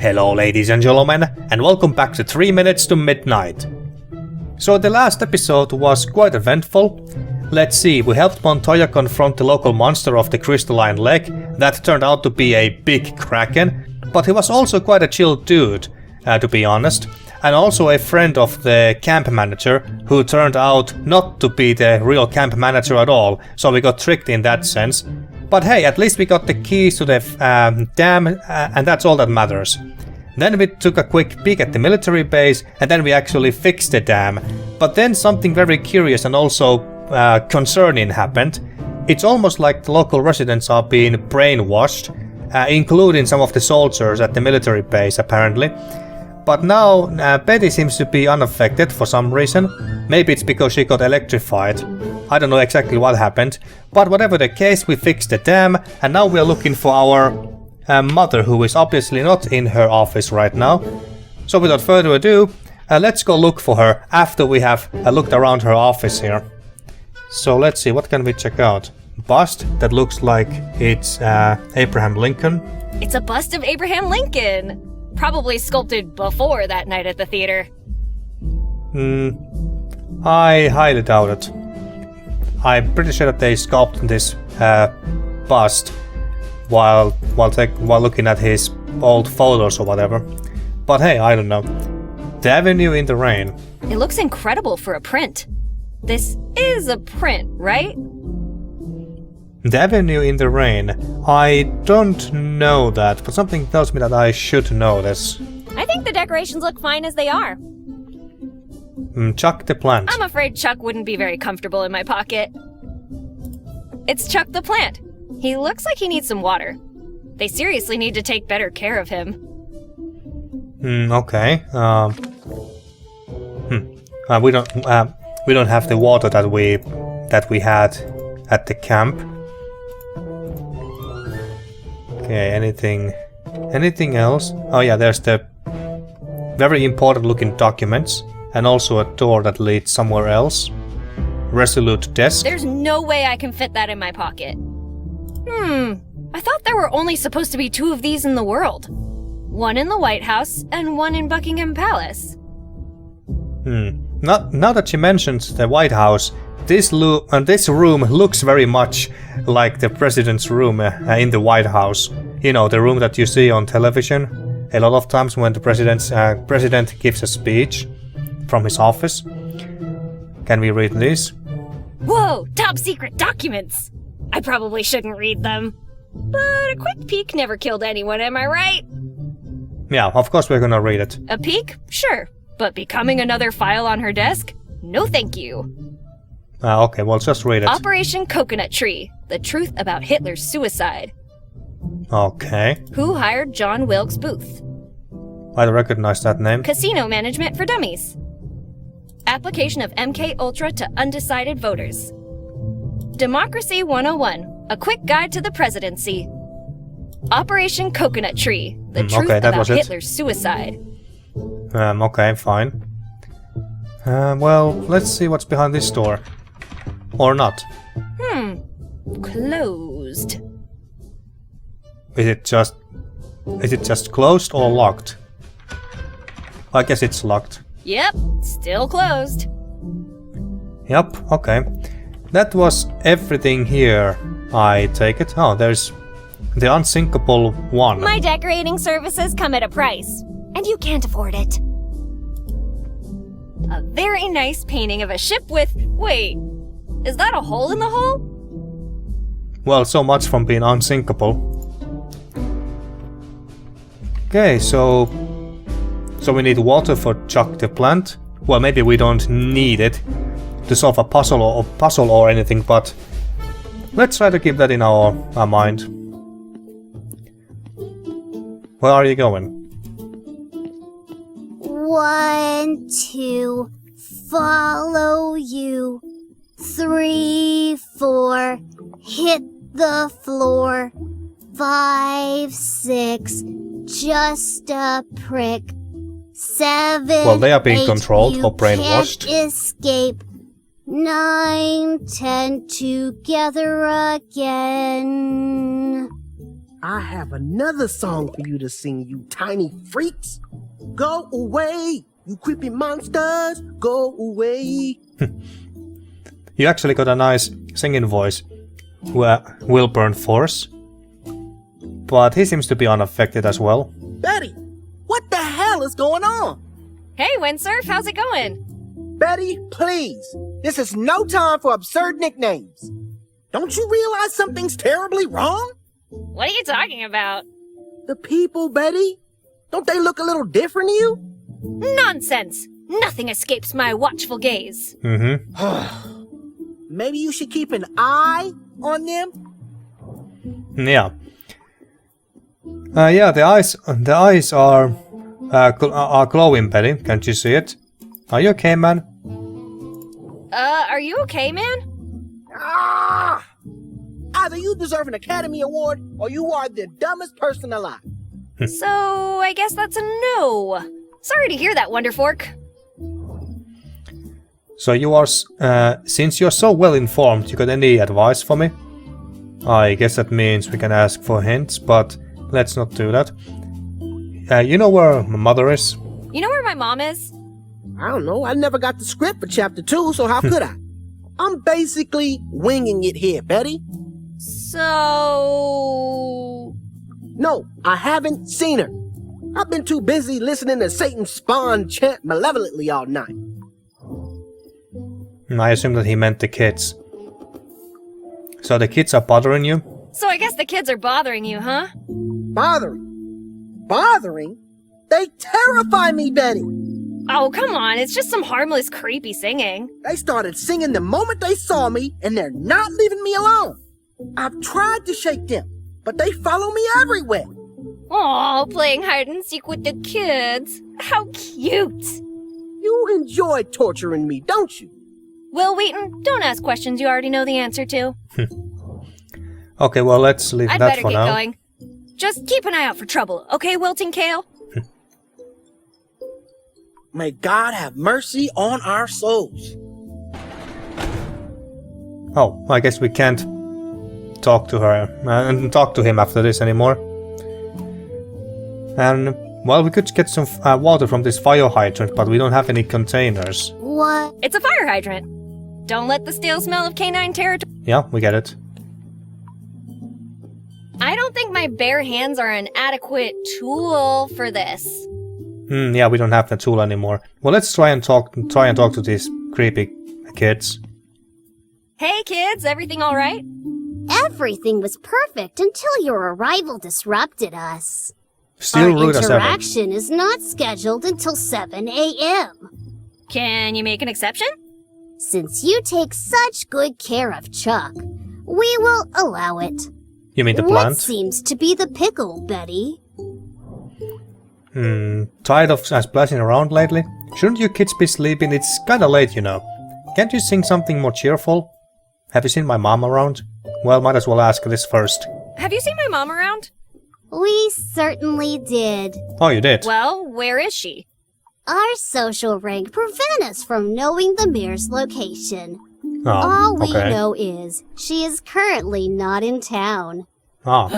Hello ladies and gentlemen, and welcome back to 3 Minutes to Midnight. So the last episode was quite eventful. Let's see, we helped Montoya confront the local monster of the crystalline lake. That turned out to be a big kraken, but he was also quite a chill dude, to be honest. And also a friend of the camp manager, who turned out not to be the real camp manager at all, so we got tricked in that sense. But hey, at least we got the keys to the dam, and that's all that matters. Then we took a quick peek at the military base, and then we actually fixed the dam. But then something very curious and also concerning happened. It's almost like the local residents are being brainwashed, including some of the soldiers at the military base apparently. But now Betty seems to be unaffected for some reason. Maybe it's because she got electrified. I don't know exactly what happened. But whatever the case, we fixed the dam, and now we are looking for our mother, who is obviously not in her office right now. So without further ado, let's go look for her after we have looked around her office here. So let's see, what can we check out? Bust that looks like it's Abraham Lincoln. It's a bust of Abraham Lincoln! Probably sculpted before that night at the theater. I highly doubt it. I'm pretty sure that they sculpted this bust while looking at his old photos or whatever. But hey, I don't know. The Avenue in the Rain. It looks incredible for a print. This is a print, right? The Avenue in the Rain. I don't know that, but something tells me that I should know this. I think the decorations look fine as they are. Chuck the plant. I'm afraid Chuck wouldn't be very comfortable in my pocket. It's Chuck the plant. He looks like he needs some water. They seriously need to take better care of him. Okay. We don't have the water that we had at the camp. Okay, anything else? Oh yeah, there's the very important looking documents, and also a door that leads somewhere else. Resolute desk. There's no way I can fit that in my pocket. I thought there were only supposed to be 2 of these in the world. One in the White House and one in Buckingham Palace. Now that she mentions the White House, this room looks very much like the president's room in the White House. You know, the room that you see on television a lot of times when the president gives a speech from his office. Can we read this? Whoa, top secret documents! I probably shouldn't read them. But a quick peek never killed anyone, am I right? Yeah, of course we're gonna read it. A peek? Sure. But becoming another file on her desk? No thank you. Okay, well, just read it. Operation Coconut Tree. The truth about Hitler's suicide. Okay. Who hired John Wilkes Booth? I recognize that name. Casino management for dummies. Application of MK Ultra to undecided voters. Democracy 101. A quick guide to the presidency. Operation Coconut Tree. The truth about Hitler's suicide. Okay, fine. Well, let's see what's behind this door. Or not. Closed. Is it just closed or locked? I guess it's locked. Yep, still closed. Yep, okay. That was everything here, I take it. Oh, there's the unsinkable one. My decorating services come at a price, and you can't afford it. A very nice painting of a ship with... Wait, is that a hole in the hull? Well, so much from being unsinkable. Okay, so we need water for Chuck the plant. Well, maybe we don't need it to solve a puzzle or anything, but let's try to keep that in our mind. Where are you going? 1, 2, follow you. 3, 4, hit the floor. 5, 6, just a prick. 7, well, they are being 8, controlled or brainwashed. Can't escape. 9, 10, together again. I have another song for you to sing, you tiny freaks. Go away, you creepy monsters, go away. You actually got a nice singing voice, Wilburn Force. But he seems to be unaffected as well. Betty, what the hell is going on? Hey, Windsurf, how's it going? Betty, please. This is no time for absurd nicknames. Don't you realize something's terribly wrong? What are you talking about? The people, Betty. Don't they look a little different to you? Nonsense! Nothing escapes my watchful gaze. Maybe you should keep an eye on them? Yeah. The eyes are glowing, Betty. Can't you see it? Are you okay, man? Are you okay, man? Ah! Either you deserve an Academy Award or you are the dumbest person alive. So, I guess that's a no. Sorry to hear that, Wonderfork. So you are, since you're so well informed, you got any advice for me? I guess that means we can ask for hints, but let's not do that. You know where my mother is? You know where my mom is? I don't know. I never got the script for chapter 2, so how could I? I'm basically winging it here, Betty. So... No, I haven't seen her. I've been too busy listening to Satan's spawn chant malevolently all night. I assume that he meant the kids. So the kids are bothering you? So I guess the kids are bothering you, huh? Bothering? Bothering? They terrify me, Betty. Oh, come on, it's just some harmless, creepy singing. They started singing the moment they saw me, and they're not leaving me alone. I've tried to shake them, but they follow me everywhere. Aw, playing hide and seek with the kids. How cute. You enjoy torturing me, don't you? Will Wheaton, don't ask questions you already know the answer to. Okay, well, let's leave I'd that better for get now. going. Just keep an eye out for trouble, okay, Wilting Kale? May God have mercy on our souls. Oh, I guess we can't talk to her and talk to him after this anymore. And, well, we could get some water from this fire hydrant, but we don't have any containers. What? It's a fire hydrant. Don't let the stale smell of canine territory. Yeah, we get it. I don't think my bare hands are an adequate tool for this. Yeah, we don't have the tool anymore. Well, let's try and talk to these creepy kids. Hey kids, everything all right? Everything was perfect until your arrival disrupted us. Still Our rude as ever. interaction is not scheduled until 7 a.m. Can you make an exception? Since you take such good care of Chuck, we will allow it. You mean the What plant? seems to be the pickle, Betty? Tired of splashing around lately? Shouldn't you kids be sleeping? It's kinda late, you know. Can't you sing something more cheerful? Have you seen my mom around? Well, might as well ask this first. Have you seen my mom around? We certainly did. Oh, you did? Well, where is she? Our social rank prevent us from knowing the mayor's location. Oh, All we okay. know is she is currently not in town. Oh,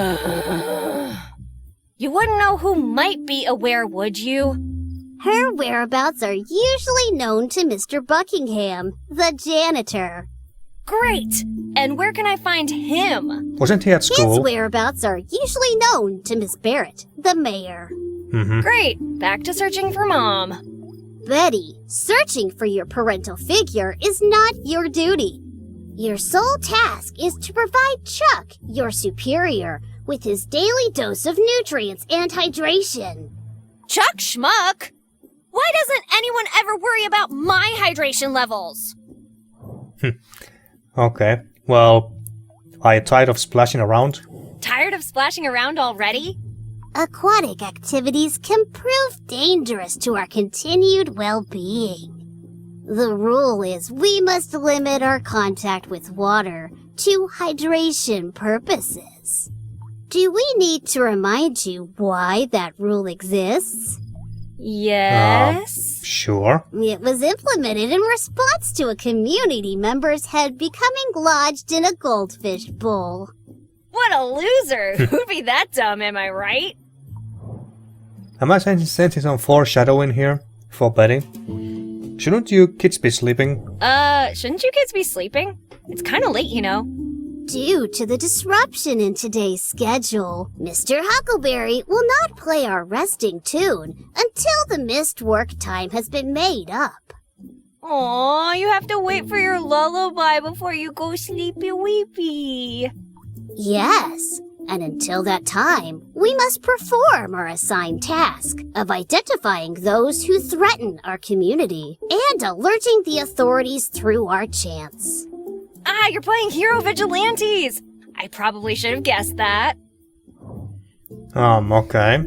You wouldn't know who might be aware, would you? Her whereabouts are usually known to Mr. Buckingham, the janitor. Great! And where can I find him? wasn't he at His school? whereabouts are usually known to Miss Barrett, the mayor. Great! Back to searching for Mom. Betty, searching for your parental figure is not your duty. Your sole task is to provide Chuck, your superior, with his daily dose of nutrients and hydration. Chuck Schmuck? Why doesn't anyone ever worry about my hydration levels? Okay, well, are you tired of splashing around? Tired of splashing around already? Aquatic activities can prove dangerous to our continued well-being. The rule is we must limit our contact with water to hydration purposes. Do we need to remind you why that rule exists? Yes. Sure. It was implemented in response to a community member's head becoming lodged in a goldfish bowl. What a loser! Who'd be that dumb, am I right? Am I sensing some foreshadowing here for Betty? Shouldn't you kids be sleeping? Shouldn't you kids be sleeping? It's kinda late, you know. Due to the disruption in today's schedule, Mr. Huckleberry will not play our resting tune until the missed work time has been made up. Aw, you have to wait for your lullaby before you go sleepy weepy. Yes, and until that time, we must perform our assigned task of identifying those who threaten our community and alerting the authorities through our chants. Ah, you're playing Hero Vigilantes! I probably should have guessed that. Okay.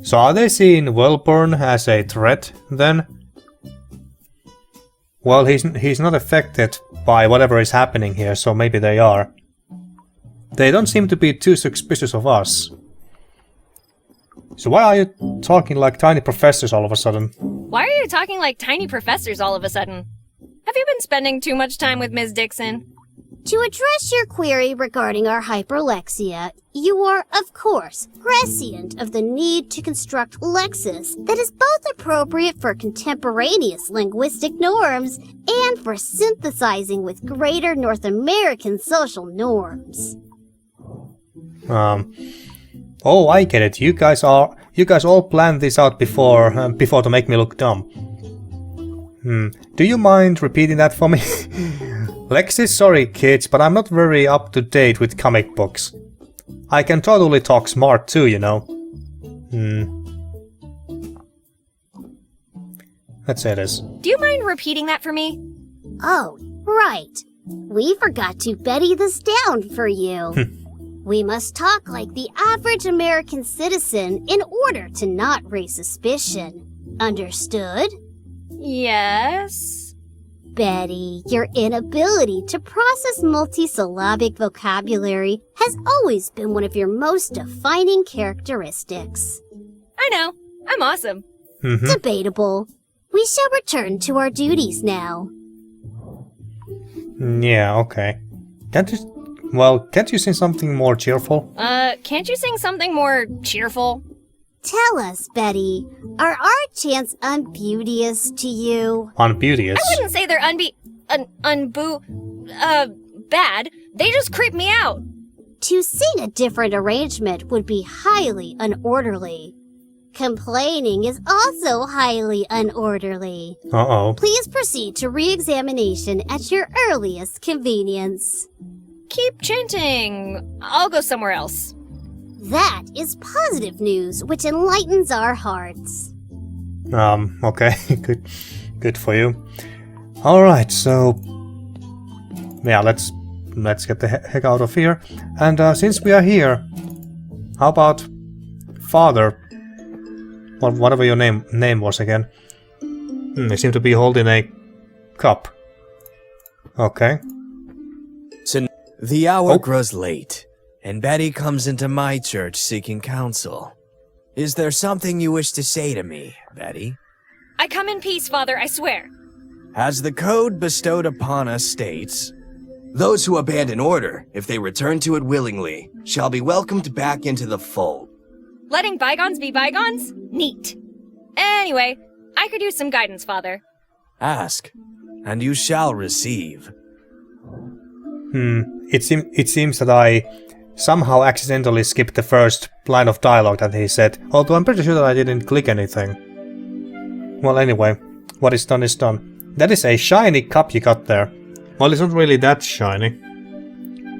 So are they seeing Wellborn as a threat, then? Well, he's not affected by whatever is happening here, so maybe they are. They don't seem to be too suspicious of us. So why are you talking like tiny professors all of a sudden? Why are you talking like tiny professors all of a sudden? Have you been spending too much time with Ms. Dixon? To address your query regarding our hyperlexia, you are, of course, prescient of the need to construct lexis that is both appropriate for contemporaneous linguistic norms and for synthesizing with greater North American social norms. Oh, I get it. You guys all planned this out before to make me look dumb. Do you mind repeating that for me? Lexis, sorry kids, but I'm not very up to date with comic books. I can totally talk smart too, you know. Let's say this. Do you mind repeating that for me? Oh, right. We forgot to Betty this down for you. We must talk like the average American citizen in order to not raise suspicion. Understood? Yes. Betty, your inability to process multisyllabic vocabulary has always been one of your most defining characteristics. I know. I'm awesome. Debatable. We shall return to our duties now. Yeah, okay. Can't you sing something more cheerful? Can't you sing something more cheerful? Tell us, Betty, are our chants unbeauteous to you? Unbeauteous? I wouldn't say they're bad. They just creep me out. To sing a different arrangement would be highly unorderly. Complaining is also highly unorderly. Uh-oh. Please proceed to re-examination at your earliest convenience. Keep chanting. I'll go somewhere else. That is positive news, which enlightens our hearts. Okay. Good for you. Alright, so... yeah, let's get the heck out of here. And since we are here, how about Father? Whatever your name was again. You seem to be holding a cup. Okay. So the hour grows late, and Betty comes into my church seeking counsel. Is there something you wish to say to me, Betty? I come in peace, Father, I swear. As the code bestowed upon us states, those who abandon order, if they return to it willingly, shall be welcomed back into the fold. Letting bygones be bygones? Neat. Anyway, I could use some guidance, Father. Ask, and you shall receive. It seems that I somehow accidentally skipped the first line of dialogue that he said, although I'm pretty sure that I didn't click anything. Well, anyway, what is done is done. That is a shiny cup you got there. Well, it's not really that shiny.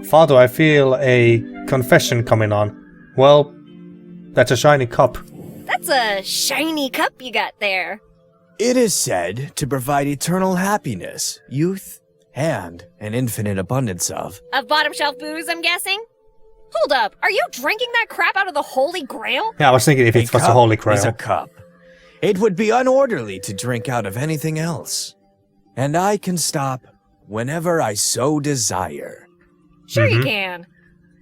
Father, I feel a confession coming on. Well, that's a shiny cup. That's a shiny cup you got there. It is said to provide eternal happiness, youth, and an infinite abundance of bottom shelf booze, I'm guessing? Hold up, are you drinking that crap out of the Holy Grail? Yeah, I was thinking if it was a Holy Grail. Is a cup. It would be unorderly to drink out of anything else. And I can stop whenever I so desire. Sure you can.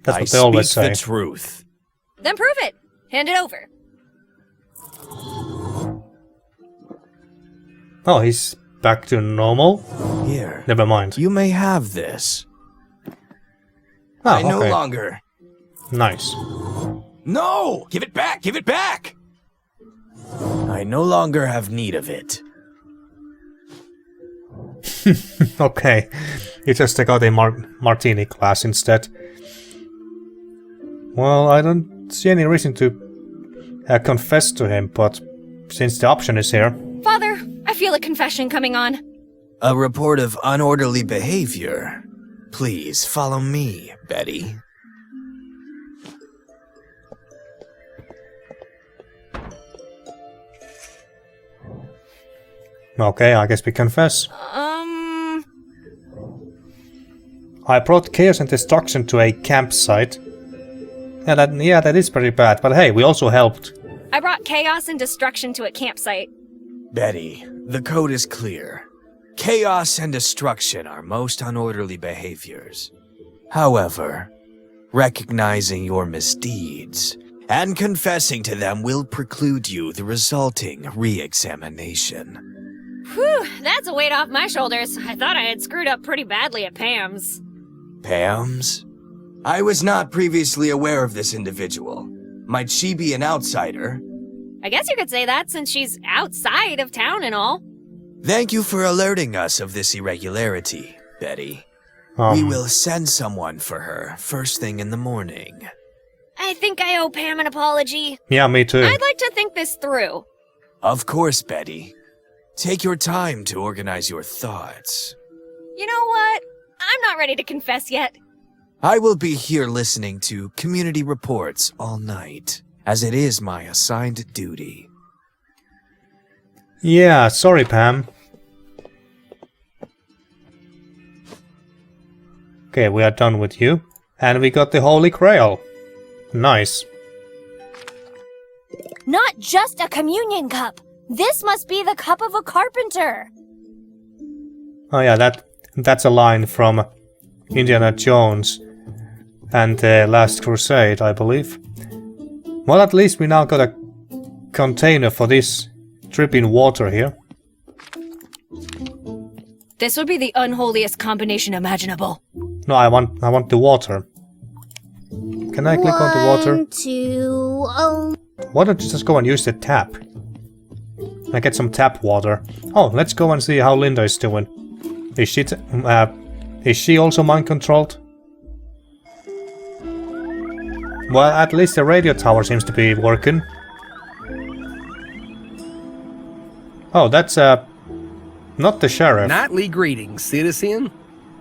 That's what they always say. I speak the truth. Then prove it. Hand it over. Oh, he's back to normal? Here. Never mind. You may have this. Oh, I no okay. longer... Nice. No! Give it back! Give it back! I no longer have need of it. Okay. You just take out a martini glass instead. Well, I don't see any reason to confess to him, but since the option is here... Father, I feel a confession coming on. A report of unorderly behavior. Please follow me, Betty. Okay, I guess we confess. I brought chaos and destruction to a campsite. And that is pretty bad, but hey, we also helped. I brought chaos and destruction to a campsite. Betty, the code is clear. Chaos and destruction are most unorderly behaviors. However, recognizing your misdeeds and confessing to them will preclude you the resulting re-examination. Whew, that's a weight off my shoulders. I thought I had screwed up pretty badly at Pam's. Pam's? I was not previously aware of this individual. Might she be an outsider? I guess you could say that since she's outside of town and all. Thank you for alerting us of this irregularity, Betty. We will send someone for her first thing in the morning. I think I owe Pam an apology. Yeah, me too. I'd like to think this through. Of course, Betty. Take your time to organize your thoughts. You know what? I'm not ready to confess yet. I will be here listening to community reports all night, as it is my assigned duty. Yeah, sorry, Pam. Okay, we are done with you. And we got the Holy Grail. Nice. Not just a communion cup. This must be the cup of a carpenter. Oh yeah, that's a line from Indiana Jones and the Last Crusade, I believe. Well, at least we now got a container for this dripping water here. This would be the unholiest combination imaginable. No, I want the water. Can I click on the water? 1, 2, Why don't you just go and use the tap? I get some tap water. Oh, let's go and see how Linda is doing. Is she also mind controlled? Well, at least the radio tower seems to be working. Oh, that's not the sheriff. Nightly greetings, citizen.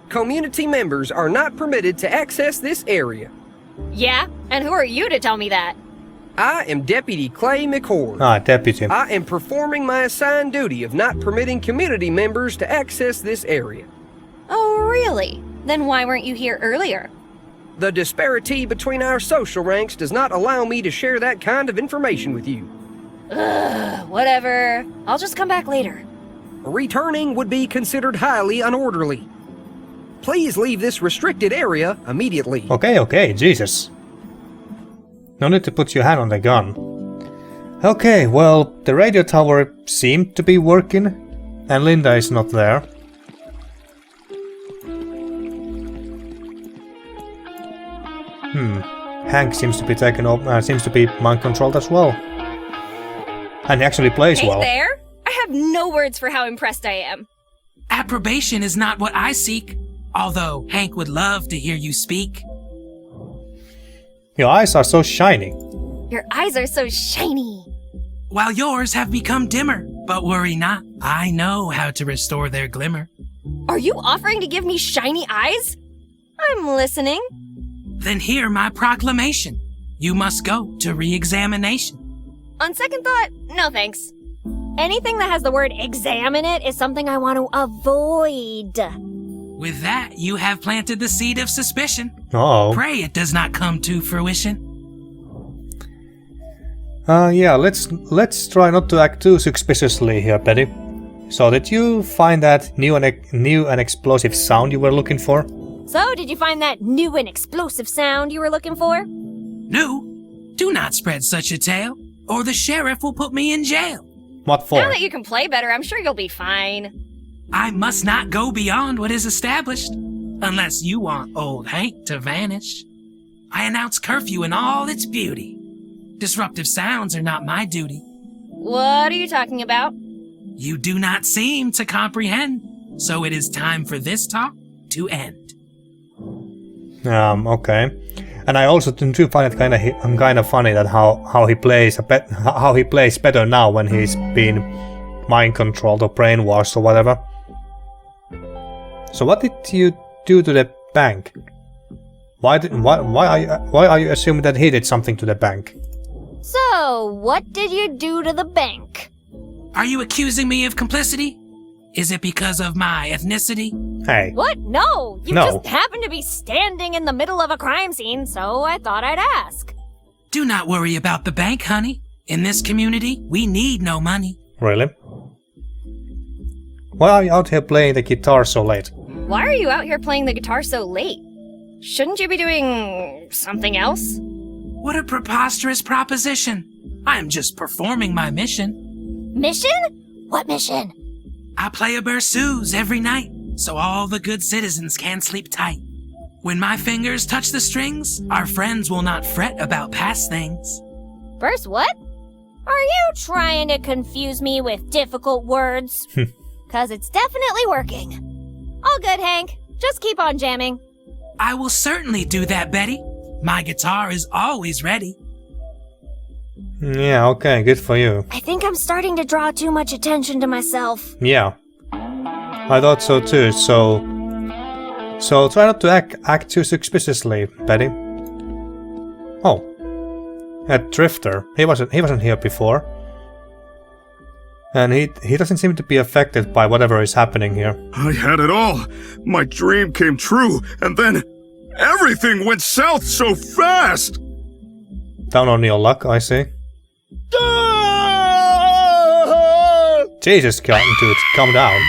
Community members are not permitted to access this area. Yeah? And who are you to tell me that? I am Deputy Clay McCord. Ah, deputy. I am performing my assigned duty of not permitting community members to access this area. Oh, really? Then why weren't you here earlier? The disparity between our social ranks does not allow me to share that kind of information with you. Ugh, whatever. I'll just come back later. Returning would be considered highly unorderly. Please leave this restricted area immediately. Okay, Jesus. No need to put your hand on the gun. Okay, well, the radio tower seemed to be working, and Linda is not there. Hank seems to be taken over, seems to be mind controlled as well. And he actually plays Hey well. there! I have no words for how impressed I am. Approbation is not what I seek, although Hank would love to hear you speak. Your eyes are so shiny. Your eyes are so shiny. While yours have become dimmer, but worry not, I know how to restore their glimmer. Are you offering to give me shiny eyes? I'm listening. Then hear my proclamation. You must go to re-examination. On second thought, no thanks. Anything that has the word exam in it is something I want to avoid. With that, you have planted the seed of suspicion. Uh-oh. Pray it does not come to fruition. Yeah, let's try not to act too suspiciously here, Betty. So, did you find that new and explosive sound you were looking for? So, did you find that new and explosive sound you were looking for? No, do not spread such a tale, or the sheriff will put me in jail. What for? Now that you can play better, I'm sure you'll be fine. I must not go beyond what is established. Unless you want old Hank to vanish. I announce curfew in all its beauty. Disruptive sounds are not my duty. What are you talking about? You do not seem to comprehend, so it is time for this talk to end. Okay. And I also do find it kind of funny that how he plays better now when he's been mind controlled or brainwashed or whatever. So what did you do to the bank? Why are you assuming that he did something to the bank? So, what did you do to the bank? Are you accusing me of complicity? Is it because of my ethnicity? Hey. What? No! You No. just happened to be standing in the middle of a crime scene, so I thought I'd ask. Do not worry about the bank, honey. In this community, we need no money. Really? Why are you out here playing the guitar so late? Why are you out here playing the guitar so late? Shouldn't you be doing something else? What a preposterous proposition. I am just performing my mission. Mission? What mission? I play a berceuse every night, so all the good citizens can sleep tight. When my fingers touch the strings, our friends will not fret about past things. Burst what? Are you trying to confuse me with difficult words? 'Cause it's definitely working. All good, Hank. Just keep on jamming. I will certainly do that, Betty. My guitar is always ready. Yeah, okay, good for you. I think I'm starting to draw too much attention to myself. Yeah. I thought so too, so try not to act too suspiciously, Betty. Oh. A drifter. He wasn't here before. And he doesn't seem to be affected by whatever is happening here. I had it all. My dream came true, and then everything went south so fast. Down on your luck, I see. Jesus, dude, calm down.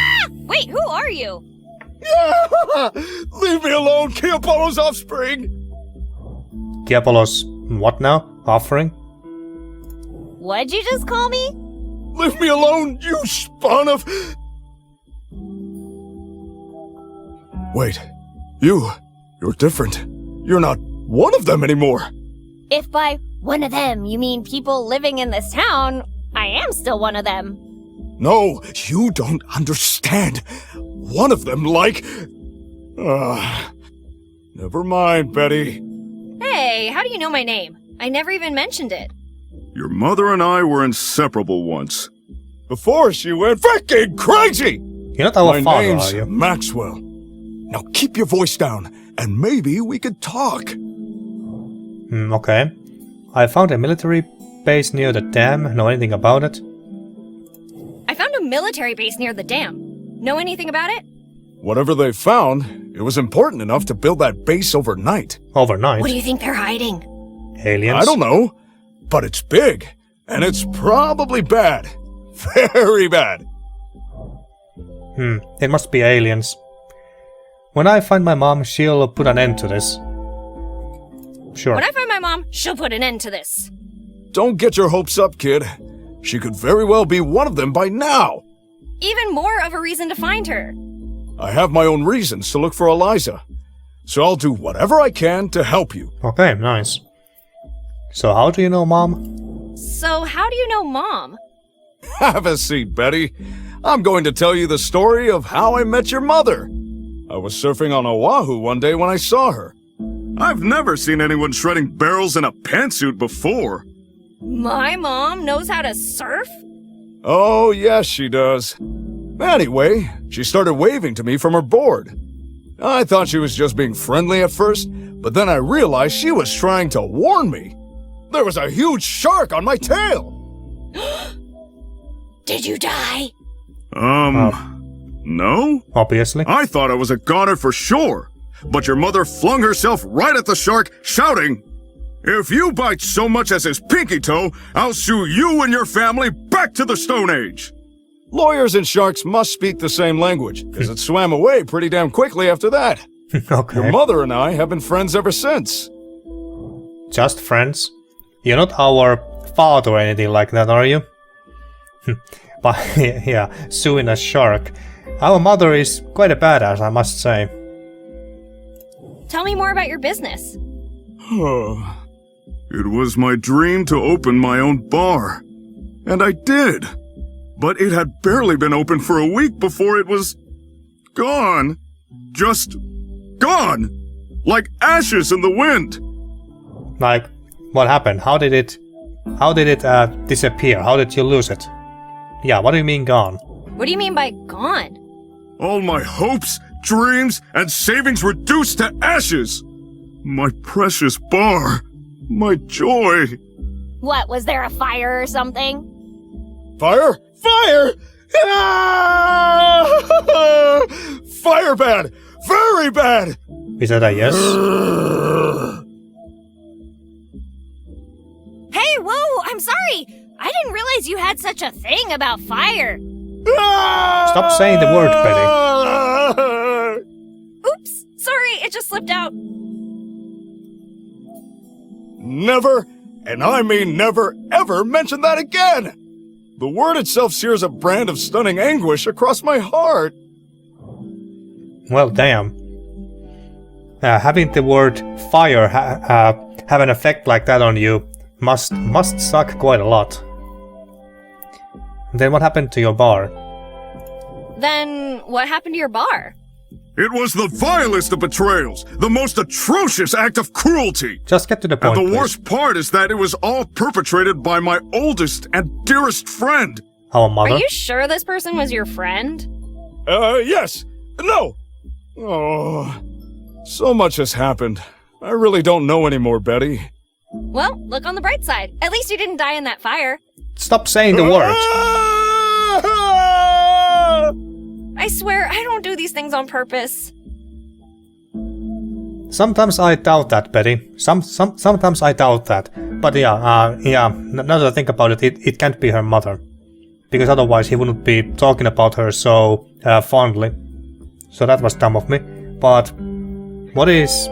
Wait, who are you? Leave me alone, Kiapolo's offspring. Kiapolo's what now? Offering? What'd you just call me? Leave me alone, you spawn of... Wait, you're different. You're not one of them anymore. If by one of them you mean people living in this town, I am still one of them. No, you don't understand. One of them, like... Never mind, Betty. Hey, how do you know my name? I never even mentioned it. Your mother and I were inseparable once. Before she went freaking crazy! You're not our My father, name's are you? Maxwell. Now keep your voice down, and maybe we could talk. Okay. I found a military base near the dam. Know anything about it? I found a military base near the dam. Know anything about it? Whatever they found, it was important enough to build that base overnight. Overnight? What do you think they're hiding? Aliens? I don't know, but it's big, and it's probably bad. Very bad. It must be aliens. When I find my mom, she'll put an end to this. Sure. When I find my mom, she'll put an end to this. Don't get your hopes up, kid. She could very well be one of them by now. Even more of a reason to find her. I have my own reasons to look for Eliza, so I'll do whatever I can to help you. Okay, nice. So how do you know Mom? So how do you know Mom? Have a seat, Betty. I'm going to tell you the story of how I met your mother. I was surfing on Oahu one day when I saw her. I've never seen anyone shredding barrels in a pantsuit before. My mom knows how to surf? Oh, yes, she does. Anyway, she started waving to me from her board. I thought she was just being friendly at first, but then I realized she was trying to warn me. There was a huge shark on my tail. Did you die? No? Obviously. I thought I was a goner for sure, but your mother flung herself right at the shark, shouting, "If you bite so much as his pinky toe, I'll sue you and your family back to the Stone Age." Lawyers and sharks must speak the same language, because it swam away pretty damn quickly after that. Okay. Your mother and I have been friends ever since. Just friends? You're not our father or anything like that, are you? But yeah, suing a shark. Our mother is quite a badass, I must say. Tell me more about your business. It was my dream to open my own bar. And I did. But it had barely been open for a week before it was gone. Just gone. Like ashes in the wind. Like, what happened? How did it disappear? How did you lose it? Yeah, what do you mean gone? What do you mean by gone? All my hopes, dreams, and savings reduced to ashes. My precious bar. My joy. What, was there a fire or something? Fire? Fire! Ah! Fire bad! Very bad! Is that a yes? Hey, whoa, I'm sorry! I didn't realize you had such a thing about fire. Stop saying the word, Betty. Oops, sorry, it just slipped out. Never, and I mean never, ever mention that again! The word itself sears a brand of stunning anguish across my heart. Well, damn. Having the word fire have an effect like that on you must suck quite a lot. Then what happened to your bar? Then, what happened to your bar? It was the vilest of betrayals, the most atrocious act of cruelty. Just get to the point, And the please. worst part is that it was all perpetrated by my oldest and dearest friend. Our mother? Are you sure this person was your friend? Yes. No. Oh, so much has happened. I really don't know anymore, Betty. Well, look on the bright side. At least you didn't die in that fire. Stop saying the word. I swear, I don't do these things on purpose. Sometimes I doubt that, Betty. Sometimes I doubt that. But now that I think about it, it can't be her mother. Because otherwise he wouldn't be talking about her so fondly. So that was dumb of me. But what is...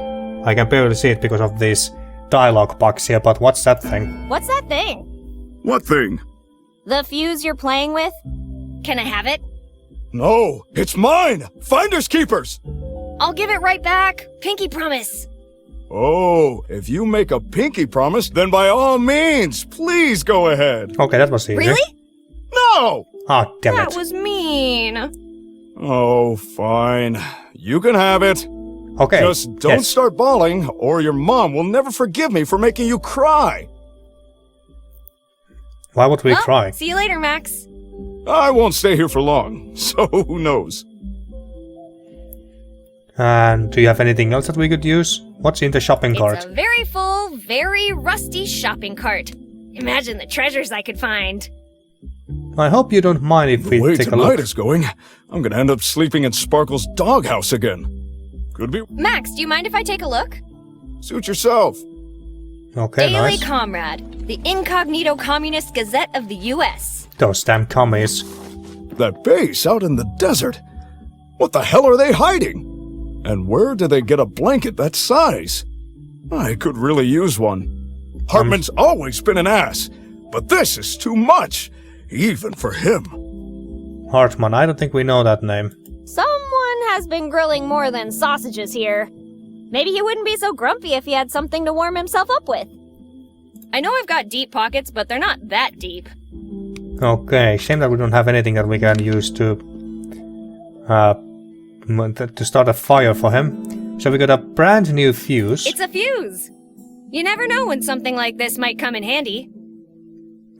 I can barely see it because of these dialogue box here, but what's that thing? What's that thing? What thing? The fuse you're playing with? Can I have it? No, it's mine! Finders keepers! I'll give it right back. Pinky promise. Oh, if you make a pinky promise, then by all means, please go ahead. Okay, that was easy. Really? No! Ah, damn That it. was mean. Oh, fine. You can have it. Okay, Just don't yes. start bawling, or your mom will never forgive me for making you cry. Why would we Well, cry? See you later, Max. I won't stay here for long, so who knows? And do you have anything else that we could use? What's in the shopping cart? It's a very full, very rusty shopping cart. Imagine the treasures I could find. I hope you don't mind if The way we take a tonight look. is going, I'm gonna end up sleeping in Sparkle's doghouse again. Could be. Max, do you mind if I take a look? Suit yourself. Okay, Daily nice. Comrade, the incognito communist gazette of the U.S. Those damn commies. That base out in the desert. What the hell are they hiding? And where do they get a blanket that size? I could really use one. Hartman's always been an ass, but this is too much, even for him. Hartman, I don't think we know that name. Someone has been grilling more than sausages here. Maybe he wouldn't be so grumpy if he had something to warm himself up with. I know I've got deep pockets, but they're not that deep. Okay, shame that we don't have anything that we can use to start a fire for him. So we got a brand new fuse. It's a fuse. You never know when something like this might come in handy.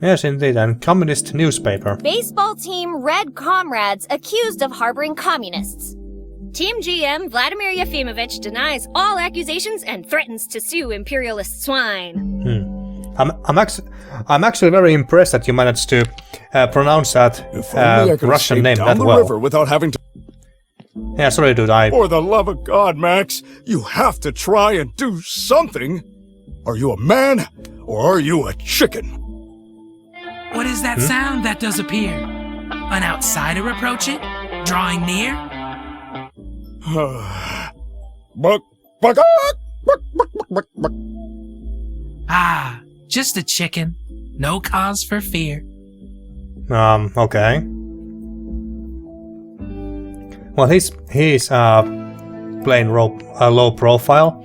Yes, indeed, and communist newspaper. Baseball team Red Comrades accused of harboring communists. Team GM Vladimir Yefimovich denies all accusations and threatens to sue imperialist swine. I'm actually very impressed that you managed to pronounce that If only I could Russian escape name down that the well. river without having to. Yeah, sorry, dude. For the love of God, Max, you have to try and do something. Are you a man, or are you a chicken? What is that sound that does appear? An outsider approaching? Drawing near? Buck, buck, buck, buck, buck, buck. Ah, just a chicken. No cause for fear. Okay. Well, he's plain low profile.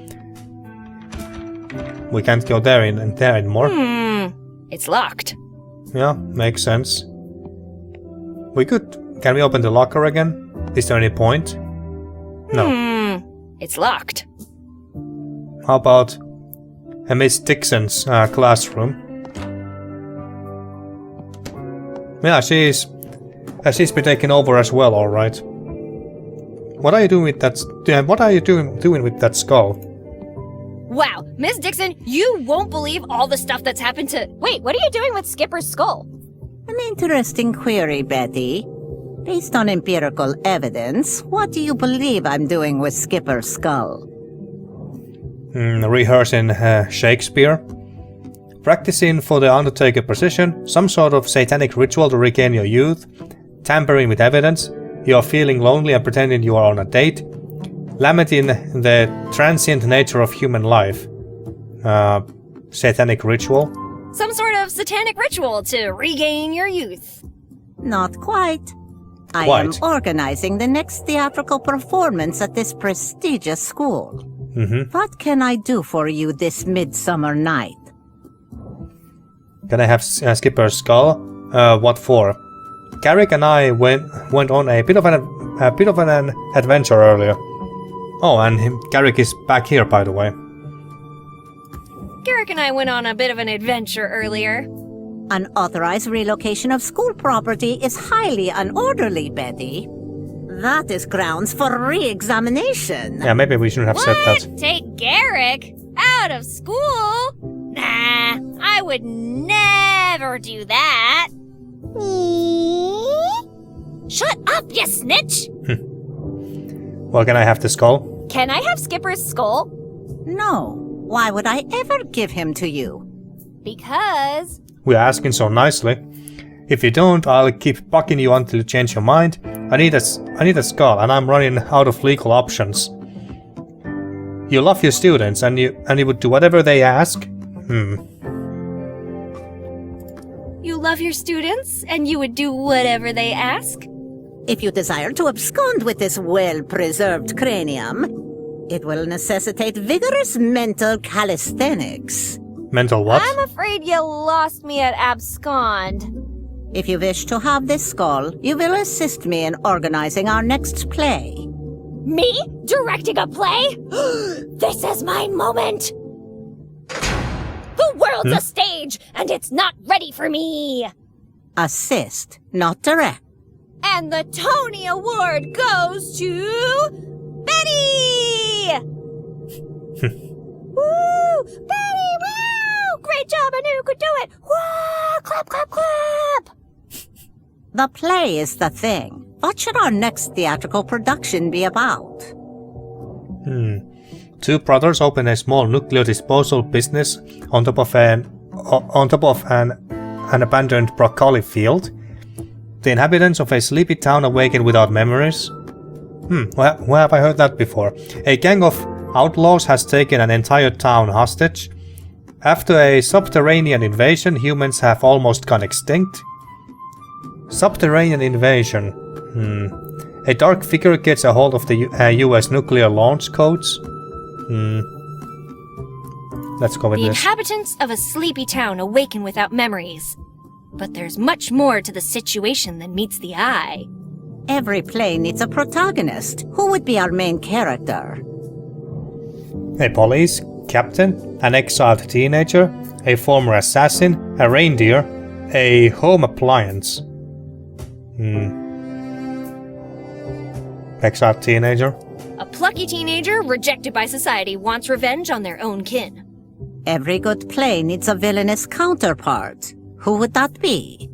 We can't go there anymore. It's locked. Yeah, makes sense. We could... Can we open the locker again? Is there any point? No. It's locked. How about Miss Dixon's classroom? Yeah, she's been taken over as well, alright. What are you doing with that? What are you doing with that skull? Wow, Miss Dixon, you won't believe all the stuff that's happened to... Wait, what are you doing with Skipper's skull? An interesting query, Betty. Based on empirical evidence, what do you believe I'm doing with Skipper's skull? Rehearsing Shakespeare. Practicing for the Undertaker position, some sort of satanic ritual to regain your youth. Tampering with evidence. You are feeling lonely and pretending you are on a date. Lamenting the transient nature of human life. Satanic ritual. Some sort of satanic ritual to regain your youth. Not quite. I am organizing the next theatrical performance at this prestigious school. What can I do for you this midsummer night? Can I have Skipper's skull? What for? Carrick and I went on a bit of an adventure earlier. Oh, and Carrick is back here, by the way. Garrick and I went on a bit of an adventure earlier. Unauthorized relocation of school property is highly unorderly, Betty. That is grounds for re-examination. Yeah, maybe we shouldn't have said that. Take Garrick out of school? Nah, I would never do that. Shut up, you snitch! Well, can I have the skull? Can I have Skipper's skull? No. Why would I ever give him to you? Because... We're asking so nicely. If you don't, I'll keep bugging you until you change your mind. I need a skull, and I'm running out of legal options. You love your students, and you would do whatever they ask? You love your students, and you would do whatever they ask? If you desire to abscond with this well-preserved cranium, it will necessitate vigorous mental calisthenics. Mental what? I'm afraid you lost me at abscond. If you wish to have this skull, you will assist me in organizing our next play. Me? Directing a play? This is my moment! The world's a stage, and it's not ready for me! Assist, not direct. And the Tony Award goes to... Betty! Woo! Betty, woo! Great job, I knew you could do it! Woo! Clap, clap, clap! The play is the thing. What should our next theatrical production be about? Two brothers open a small nuclear disposal business on top of an abandoned broccoli field. The inhabitants of a sleepy town awaken without memories. Where have I heard that before? A gang of outlaws has taken an entire town hostage. After a subterranean invasion, humans have almost gone extinct. Subterranean invasion. A dark figure gets a hold of the US nuclear launch codes. Let's go with The this. inhabitants of a sleepy town awaken without memories. But there's much more to the situation than meets the eye. Every play needs a protagonist. Who would be our main character? A police captain, an exiled teenager, a former assassin, a reindeer, a home appliance. Exiled teenager. A plucky teenager rejected by society wants revenge on their own kin. Every good play needs a villainous counterpart. Who would that be?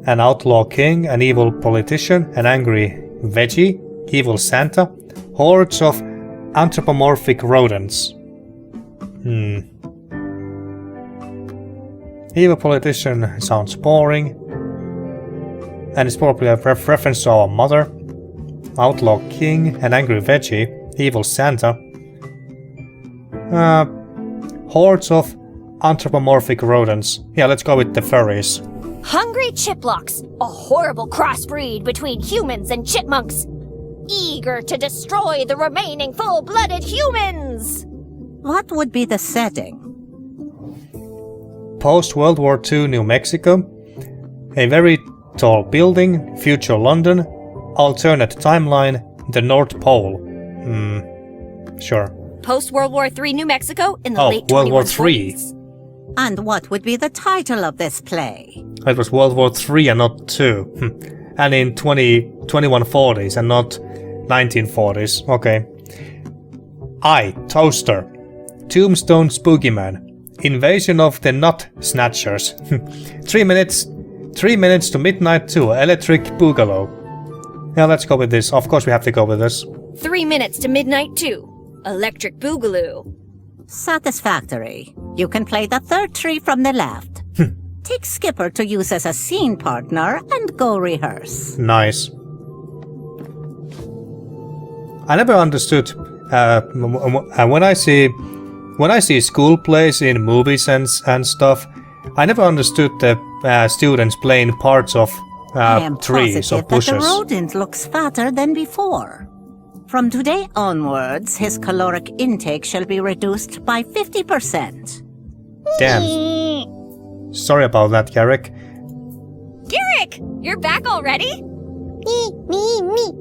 An outlaw king, an evil politician, an angry veggie, evil Santa, hordes of anthropomorphic rodents. Evil politician sounds boring. And it's probably a reference to our mother. Outlaw king, an angry veggie, evil Santa. Hordes of anthropomorphic rodents. Yeah, let's go with the furries. Hungry chiplocks, a horrible crossbreed between humans and chipmunks, eager to destroy the remaining full-blooded humans. What would be the setting? Post-World War II New Mexico. A very tall building, future London, alternate timeline, the North Pole. Sure. Post-World War III New Mexico in the late World War 2140s. III. And what would be the title of this play? It was World War III and not II. And in 2140s and not 1940s. Okay. I, Toaster. Tombstone Spookyman. Invasion of the Nut Snatchers. 3 minutes to midnight 2. Electric Boogaloo. Yeah, let's go with this. Of course we have to go with this. 3 minutes to midnight 2. Electric Boogaloo. Satisfactory. You can play the third tree from the left. Take Skipper to use as a scene partner and go rehearse. Nice. I never understood when I see school plays in movies and stuff, I never understood the students playing parts of trees or bushes. That the rodent looks fatter than before. From today onwards, his caloric intake shall be reduced by 50%. Damn. Sorry about that, Garrick. Garrick! You're back already? Me.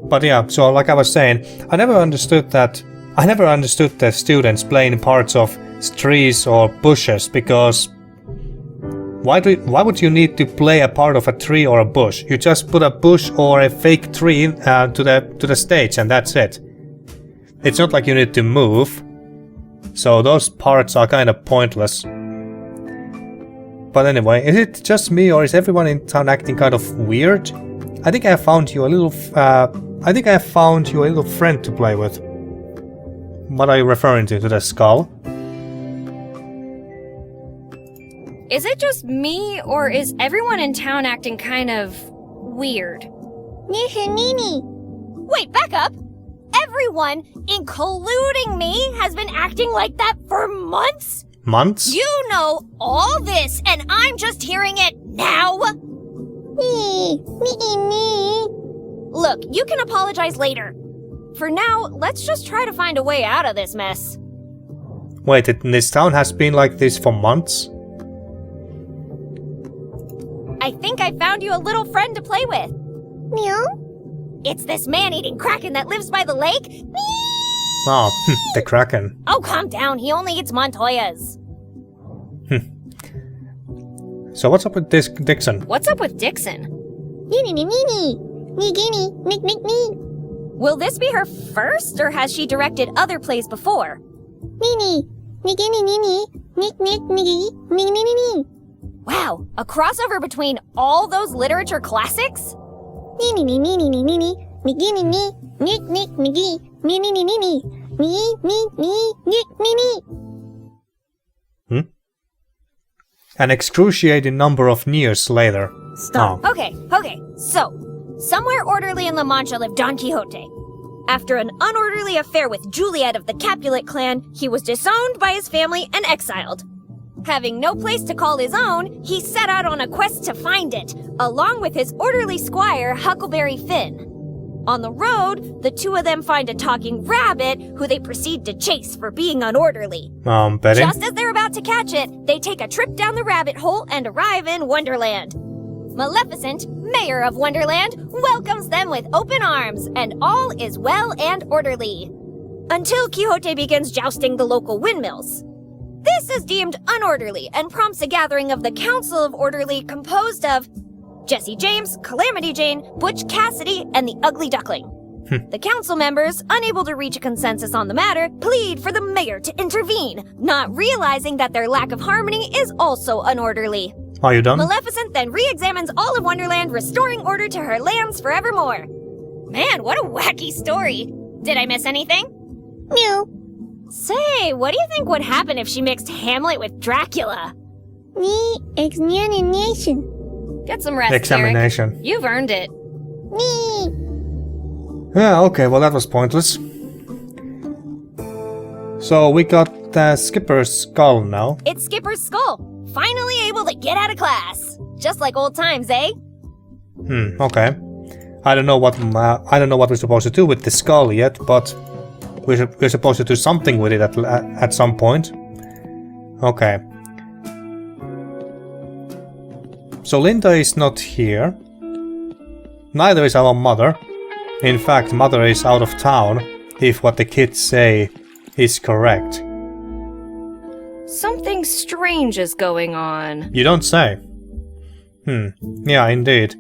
But yeah, so like I was saying, I never understood the students playing parts of trees or bushes, because why would you need to play a part of a tree or a bush? You just put a bush or a fake tree to the stage and that's it. It's not like you need to move, so those parts are kind of pointless. But anyway, is it just me or is everyone in town acting kind of weird? I think I found you a little friend to play with. What are you referring to the skull? Is it just me, or is everyone in town acting kind of weird? Wait, back up! Everyone, including me, has been acting like that for months? Months? You know all this, and I'm just hearing it now? Me. Look, you can apologize later. For now, let's just try to find a way out of this mess. Wait, this town has been like this for months? I think I found you a little friend to play with. Meow. It's this man-eating kraken that lives by the lake. Oh, the kraken. Oh, calm down. He only eats Montoyas. So what's up with this Dixon? What's up with Dixon? Me. Will this be her first, or has she directed other plays before? Me. Wow, a crossover between all those literature classics? An excruciating number of years later. Stop. Oh. Okay, so, somewhere orderly in La Mancha lived Don Quixote. After an unorderly affair with Juliet of the Capulet clan, he was disowned by his family and exiled. Having no place to call his own, he set out on a quest to find it, along with his orderly squire, Huckleberry Finn. On the road, the two of them find a talking rabbit, who they proceed to chase for being unorderly. Betty? Just as they're about to catch it, they take a trip down the rabbit hole and arrive in Wonderland. Maleficent, mayor of Wonderland, welcomes them with open arms, and all is well and orderly. Until Quixote begins jousting the local windmills. This is deemed unorderly and prompts a gathering of the Council of Orderly composed of Jesse James, Calamity Jane, Butch Cassidy, and the Ugly Duckling. The council members, unable to reach a consensus on the matter, plead for the mayor to intervene, not realizing that their lack of harmony is also unorderly. Are you done? Maleficent then re-examines all of Wonderland, restoring order to her lands forevermore. Man, what a wacky story. Did I miss anything? Meow. Say, what do you think would happen if she mixed Hamlet with Dracula? Me. Examination. Get some rest, Examination. Eric. You've earned it. Me. Yeah, okay, well that was pointless. So we got Skipper's skull now. It's Skipper's skull. Finally able to get out of class. Just like old times, eh? Okay. I don't know what we're supposed to do with the skull yet, but we're supposed to do something with it at some point. Okay. So Linda is not here. Neither is our mother. In fact, mother is out of town, if what the kids say is correct. Something strange is going on. You don't say. Yeah, indeed.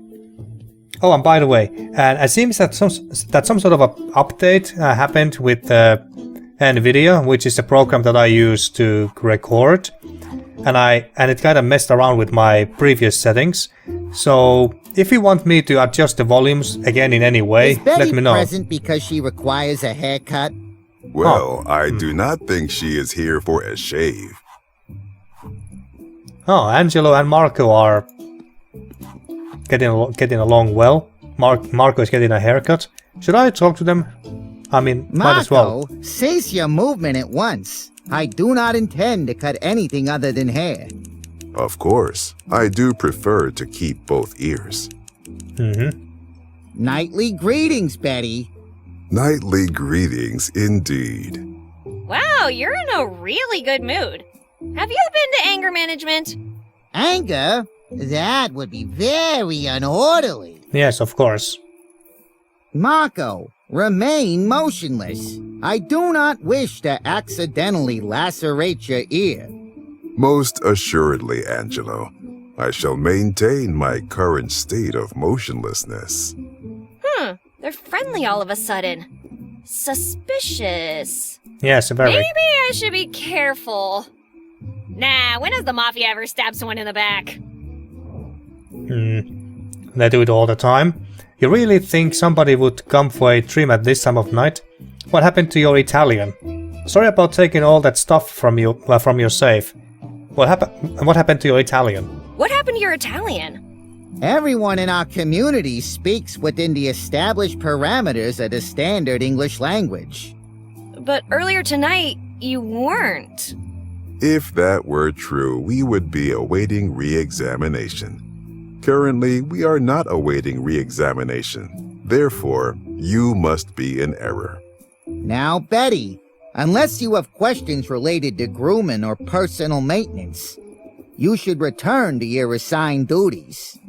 Oh, and by the way, it seems that some sort of a update happened with NVIDIA, which is the program that I use to record, and it kind of messed around with my previous settings. So if you want me to adjust the volumes again in any way, let me know. Is Betty present because she requires a haircut? Well, I do not think she is here for a shave. Oh, Angelo and Marco are getting along well. Marco is getting a haircut. Should I talk to them? I mean, might as well. Marco, cease your movement at once. I do not intend to cut anything other than hair. Of course, I do prefer to keep both ears. Nightly greetings, Betty. Nightly greetings indeed. Wow, you're in a really good mood. Have you been to anger management? Anger? That would be very unorderly. Yes, of course. Marco, remain motionless. I do not wish to accidentally lacerate your ear. Most assuredly, Angelo. I shall maintain my current state of motionlessness. They're friendly all of a sudden. Suspicious. Yes, very. Maybe I should be careful. Nah, when has the Mafia ever stabbed someone in the back? They do it all the time. You really think somebody would come for a trim at this time of night? What happened to your Italian? Sorry about taking all that stuff from you, from your safe. What happened to your Italian? What happened to your Italian? Everyone in our community speaks within the established parameters of the standard English language. But earlier tonight, you weren't. If that were true, we would be awaiting re-examination. Currently, we are not awaiting re-examination. Therefore, you must be in error. Now, Betty, unless you have questions related to grooming or personal maintenance, you should return to your assigned duties.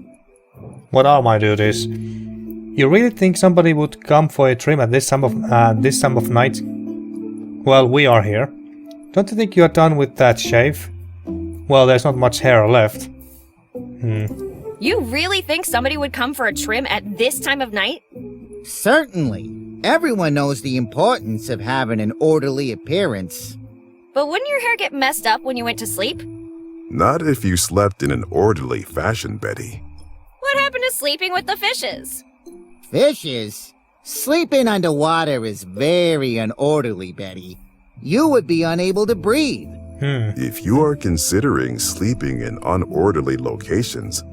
What are my duties? You really think somebody would come for a trim at this time of night? Well, we are here. Don't you think you are done with that shave? Well, there's not much hair left. You really think somebody would come for a trim at this time of night? Certainly. Everyone knows the importance of having an orderly appearance. But wouldn't your hair get messed up when you went to sleep? Not if you slept in an orderly fashion, Betty. What happened to sleeping with the fishes? Fishes? Sleeping underwater is very unorderly, Betty. You would be unable to breathe. If you are considering sleeping in unorderly locations,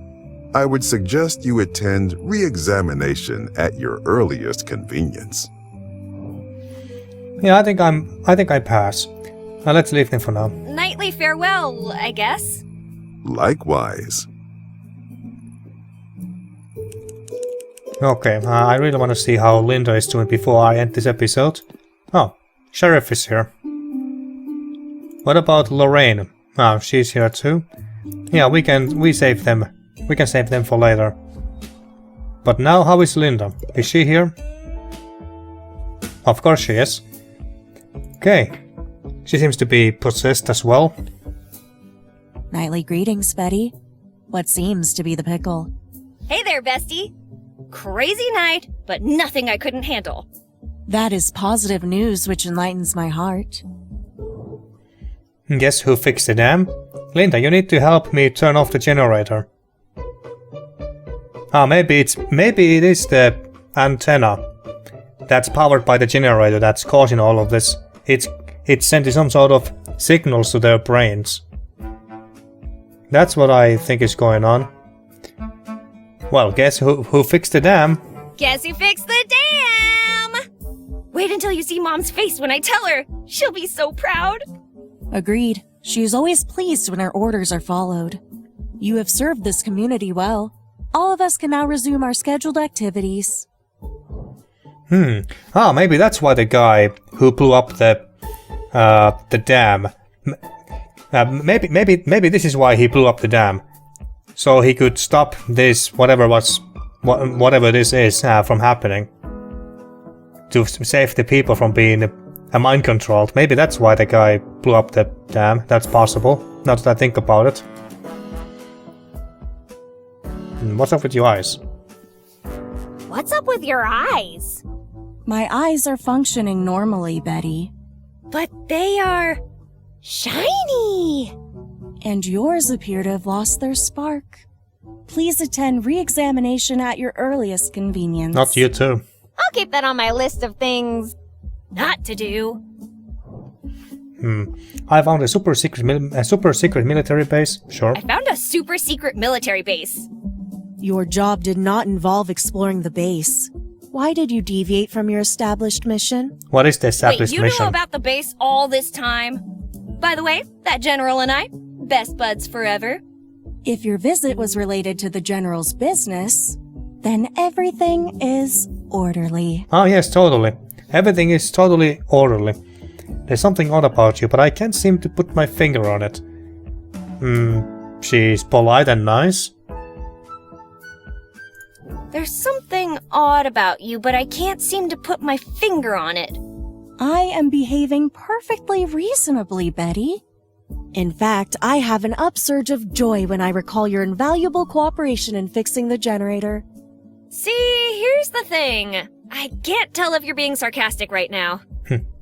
I would suggest you attend re-examination at your earliest convenience. Yeah, I think I pass. Let's leave them for now. Nightly farewell, I guess. Likewise. Okay, I really want to see how Linda is doing before I end this episode. Oh, Sheriff is here. What about Lorraine? Oh, she's here too. Yeah, we save them. We can save them for later. But now, how is Linda? Is she here? Of course she is. Okay. She seems to be possessed as well. Nightly greetings, Betty. What seems to be the pickle? Hey there, bestie. Crazy night, but nothing I couldn't handle. That is positive news which enlightens my heart. Guess who fixed the dam? Linda, you need to help me turn off the generator. Ah, maybe it is the antenna that's powered by the generator that's causing all of this. It's sending some sort of signals to their brains. That's what I think is going on. Well, guess who fixed the dam? Guess who fixed the dam? Wait until you see Mom's face when I tell her. She'll be so proud. Agreed. She's always pleased when her orders are followed. You have served this community well. All of us can now resume our scheduled activities. Maybe that's why the guy who blew up the dam. Maybe this is why he blew up the dam, so he could stop this whatever this is from happening, to save the people from being mind controlled. Maybe that's why the guy blew up the dam. That's possible. Now that I think about it. What's up with your eyes? What's up with your eyes? My eyes are functioning normally, Betty. But they are shiny. And yours appear to have lost their spark. Please attend re-examination at your earliest convenience. Not you too. I'll keep that on my list of things not to do. I found a super secret military base. Sure. I found a super secret military base. Your job did not involve exploring the base. Why did you deviate from your established mission? What is the established mission? Wait, you knew about the base all this time? By the way, that general and I, best buds forever. If your visit was related to the general's business, then everything is orderly. Oh yes, totally. Everything is totally orderly. There's something odd about you, but I can't seem to put my finger on it. She's polite and nice. There's something odd about you, but I can't seem to put my finger on it. I am behaving perfectly reasonably, Betty. In fact, I have an upsurge of joy when I recall your invaluable cooperation in fixing the generator. See, here's the thing. I can't tell if you're being sarcastic right now.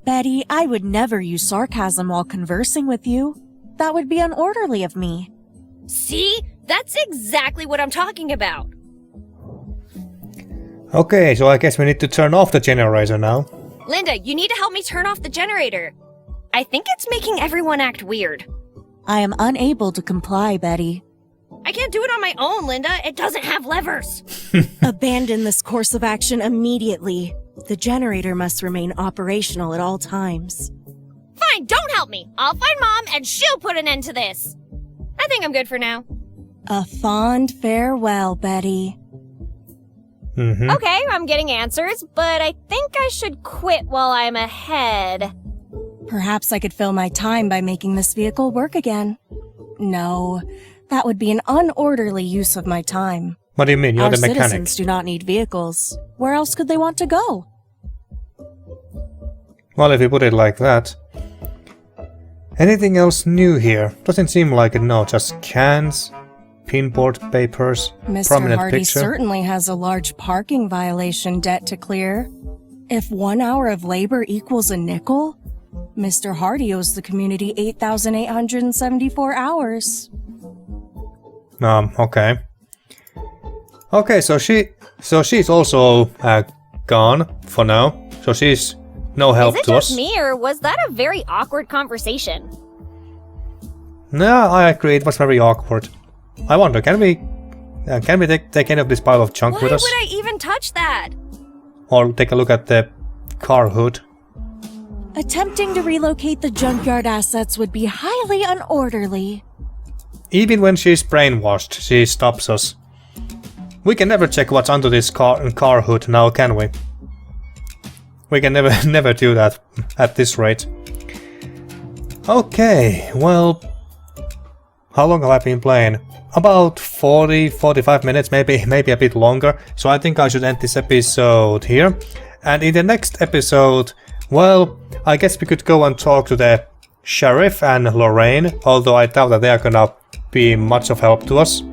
Betty, I would never use sarcasm while conversing with you. That would be unorderly of me. See? That's exactly what I'm talking about. Okay, so I guess we need to turn off the generator now. Linda, you need to help me turn off the generator. I think it's making everyone act weird. I am unable to comply, Betty. I can't do it on my own, Linda. It doesn't have levers. Abandon this course of action immediately. The generator must remain operational at all times. Fine, don't help me. I'll find Mom and she'll put an end to this. I think I'm good for now. A fond farewell, Betty. Okay, I'm getting answers, but I think I should quit while I'm ahead. Perhaps I could fill my time by making this vehicle work again. No, that would be an unorderly use of my time. What do you mean? You're Our the mechanic. citizens do not need vehicles. Where else could they want to go? Well, if you put it like that. Anything else new here? Doesn't seem like it, no. Just cans, pinboard papers, Mr. prominent Hardy picture. certainly has a large parking violation debt to clear. If 1 hour of labor equals a nickel, Mr. Hardy owes the community 8,874 hours. Okay. Okay, so she's also gone for now. So she's no help Is it to us. just me, or was that a very awkward conversation? No, I agree. It was very awkward. I wonder, can we take any of this pile of junk Why with us? would I even touch that? Or take a look at the car hood? Attempting to relocate the junkyard assets would be highly unorderly. Even when she's brainwashed, she stops us. We can never check what's under this car hood now, can we? We can never do that at this rate. Okay, well, how long have I been playing? About 40-45 minutes, maybe a bit longer. So I think I should end this episode here. And in the next episode, well, I guess we could go and talk to the sheriff and Lorraine, although I doubt that they are gonna be much of help to us.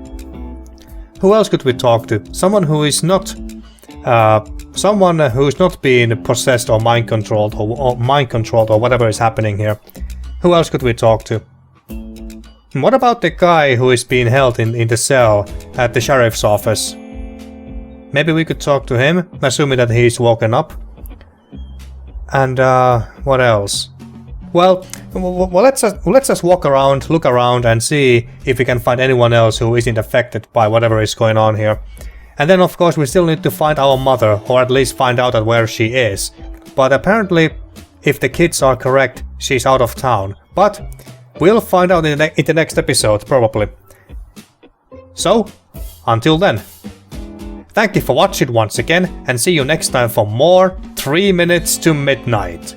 Who else could we talk to? Someone who is not being possessed or mind controlled or whatever is happening here. Who else could we talk to? What about the guy who is being held in the cell at the sheriff's office? Maybe we could talk to him, assuming that he's woken up. And what else? Well, let's just look around and see if we can find anyone else who isn't affected by whatever is going on here. And then of course we still need to find our mother, or at least find out where she is. But apparently, if the kids are correct, she's out of town. But We'll find out in the next episode, probably. So, until then, thank you for watching once again, and see you next time for more 3 Minutes to Midnight.